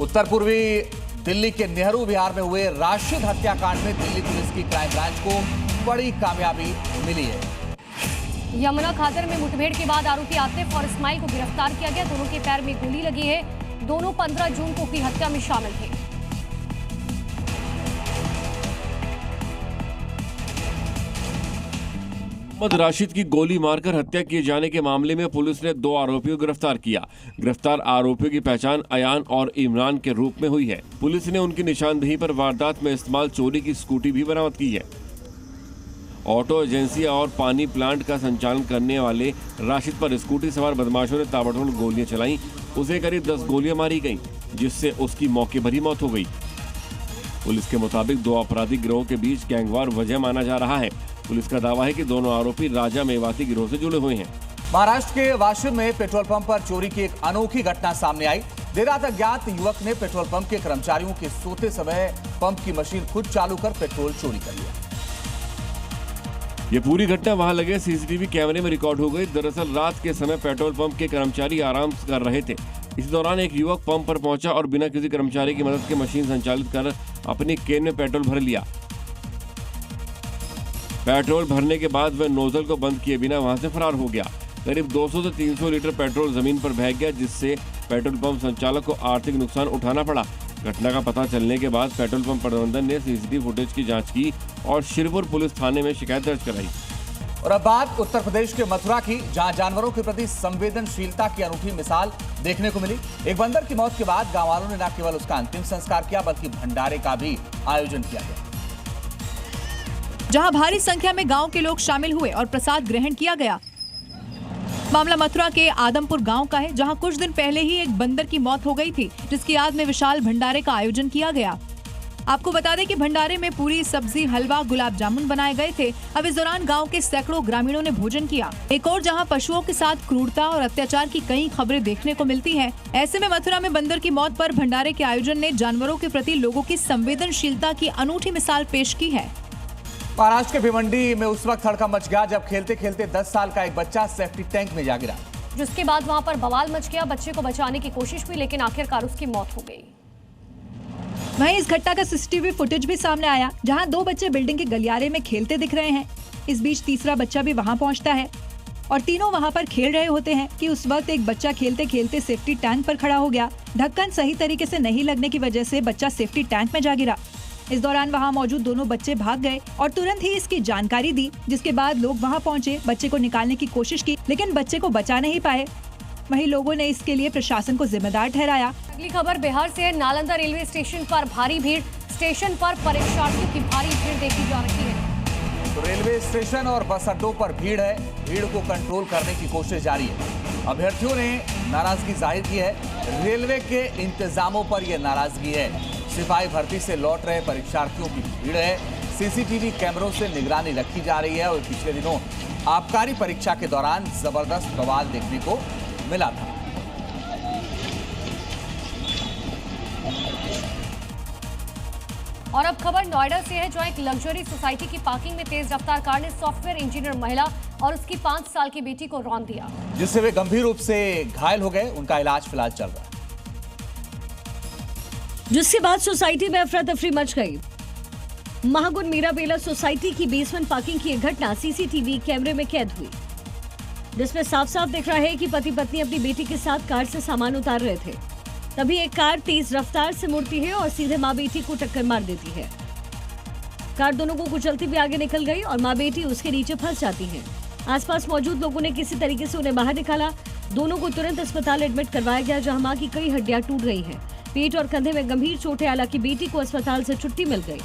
उत्तर पूर्वी दिल्ली के नेहरू विहार में हुए राशिद हत्याकांड में दिल्ली पुलिस की क्राइम ब्रांच को बड़ी कामयाबी मिली है। यमुना खातर में मुठभेड़ के बाद आरोपी आतिफ और इस्माइल को गिरफ्तार किया गया। दोनों के पैर में गोली लगी है। दोनों 15 जून को की हत्या में शामिल थे। मोहम्मद राशिद की गोली मारकर हत्या किए जाने के मामले में पुलिस ने 2 आरोपियों को गिरफ्तार किया। गिरफ्तार आरोपियों की पहचान अयान और इमरान के रूप में हुई है। पुलिस ने उनकी निशानदेही पर वारदात में इस्तेमाल चोरी की स्कूटी भी बरामद की है। ऑटो एजेंसी और पानी प्लांट का संचालन करने वाले राशिद पर स्कूटी सवार बदमाशों ने ताबड़तोड़ गोलियां चलाई। उसे करीब 10 गोलियां मारी गईं, जिससे उसकी मौके पर ही मौत हो गई। पुलिस के मुताबिक 2 आपराधिक गिरोह के बीच गैंगवार वजह माना जा रहा है। पुलिस का दावा है कि दोनों आरोपी राजा मेवाती गिरोह से जुड़े हुए हैं। महाराष्ट्र के वाशिम में पेट्रोल पंप पर चोरी की एक अनोखी घटना सामने आई। देर रात अज्ञात युवक ने पेट्रोल पंप के कर्मचारियों के सोते समय पंप की मशीन खुद चालू कर पेट्रोल चोरी कर लिया। ये पूरी घटना वहां लगे सीसीटीवी कैमरे में रिकॉर्ड हो गई। दरअसल रात के समय पेट्रोल पंप के कर्मचारी आराम कर रहे थे। इस दौरान एक युवक पंप पर पहुंचा और बिना किसी कर्मचारी की मदद के मशीन संचालित कर अपनी केन में पेट्रोल भर लिया। पेट्रोल भरने के बाद वह नोजल को बंद किए बिना वहां से फरार हो गया। करीब 200 से 300 लीटर पेट्रोल जमीन पर बह गया, जिससे पेट्रोल पंप संचालक को आर्थिक नुकसान उठाना पड़ा। घटना का पता चलने के बाद पेट्रोल पंप प्रबंधन ने सीसीटीवी फुटेज की जांच की और शिरपुर पुलिस थाने में शिकायत दर्ज कराई। और अब बात उत्तर प्रदेश के मथुरा की, जहां जानवरों के प्रति संवेदनशीलता की अनूठी मिसाल देखने को मिली। एक बंदर की मौत के बाद गांव वालों ने न केवल उसका अंतिम संस्कार किया, बल्कि भंडारे का भी आयोजन किया गया, जहां भारी संख्या में गांव के लोग शामिल हुए और प्रसाद ग्रहण किया गया। मामला मथुरा के आदमपुर गांव का है, जहां कुछ दिन पहले ही एक बंदर की मौत हो गई थी, जिसकी याद में विशाल भंडारे का आयोजन किया गया। आपको बता दें कि भंडारे में पूरी, सब्जी, हलवा, गुलाब जामुन बनाए गए थे। अब इस दौरान गांव के सैकड़ों ग्रामीणों ने भोजन किया। एक और जहां पशुओं के साथ क्रूरता और अत्याचार की कई खबरें देखने को मिलती हैं। ऐसे में मथुरा में बंदर की मौत पर भंडारे के आयोजन ने जानवरों के प्रति लोगों की संवेदनशीलता की अनूठी मिसाल पेश की है। महाराष्ट्र के भिवंडी में उस वक्त हड़कंप मच गया जब खेलते खेलते 10 साल का एक बच्चा सेफ्टी टैंक में जा गिरा, जिसके बाद वहां पर बवाल मच गया। बच्चे को बचाने की कोशिश हुई, लेकिन आखिरकार उसकी मौत हो गई। वहीं इस घटना का सीसीटीवी फुटेज भी सामने आया, जहां 2 बच्चे बिल्डिंग के गलियारे में खेलते दिख रहे हैं। इस बीच तीसरा बच्चा भी वहां पहुंचता है और तीनों वहां पर खेल रहे होते हैं कि उस वक्त एक बच्चा खेलते खेलते सेफ्टी टैंक पर खड़ा हो गया। ढक्कन सही तरीके से नहीं लगने की वजह से बच्चा सेफ्टी टैंक में जा गिरा। इस दौरान वहां मौजूद दोनों बच्चे भाग गए और तुरंत ही इसकी जानकारी दी, जिसके बाद लोग वहां पहुंचे, बच्चे को निकालने की कोशिश की, लेकिन बच्चे को बचा नहीं पाए। वहीं लोगों ने इसके लिए प्रशासन को जिम्मेदार ठहराया। अगली खबर बिहार से है। नालंदा रेलवे स्टेशन पर भारी भीड़। स्टेशन पर परीक्षार्थियों की भारी भीड़ देखी जा रही है। तो रेलवे स्टेशन और बस अड्डों पर भीड़ है। भीड़ को कंट्रोल करने की कोशिश जारी है। अभ्यर्थियों ने नाराजगी जाहिर की है। रेलवे के इंतजामों पर यह नाराजगी है। सिपाही भर्ती से लौट रहे परीक्षार्थियों की भीड़ है। सीसीटीवी कैमरों से निगरानी रखी जा रही है और पिछले दिनों आबकारी परीक्षा के दौरान जबरदस्त बवाल देखने को मिला था। और अब खबर नोएडा से है, जहां एक लग्जरी सोसाइटी की पार्किंग में तेज रफ्तार कार ने सॉफ्टवेयर इंजीनियर महिला और उसकी 5 साल की बेटी को रौंद दिया, जिससे वे गंभीर रूप से घायल हो गए। उनका इलाज फिलहाल चल रहा है। जिसके बाद सोसाइटी में अफरा तफरी मच गई। महागुन मीराबेला सोसाइटी की बेसमेंट पार्किंग की एक घटना सीसीटीवी कैमरे में कैद हुई, जिसमें साफ साफ दिख रहा है कि पति पत्नी अपनी बेटी के साथ कार से सामान उतार रहे थे। तभी एक कार तेज रफ्तार से मुड़ती है और सीधे माँ बेटी को टक्कर मार देती है। कार दोनों को कुचलती हुई आगे निकल गई और माँ बेटी उसके नीचे फंस जाती हैं। आसपास मौजूद लोगों ने किसी तरीके से उन्हें बाहर निकाला। दोनों को तुरंत अस्पताल एडमिट करवाया गया, जहां मां की कई हड्डियां टूट गई हैं। पेट और कंधे में गंभीर चोटें, हालांकि बेटी को अस्पताल से छुट्टी मिल गई।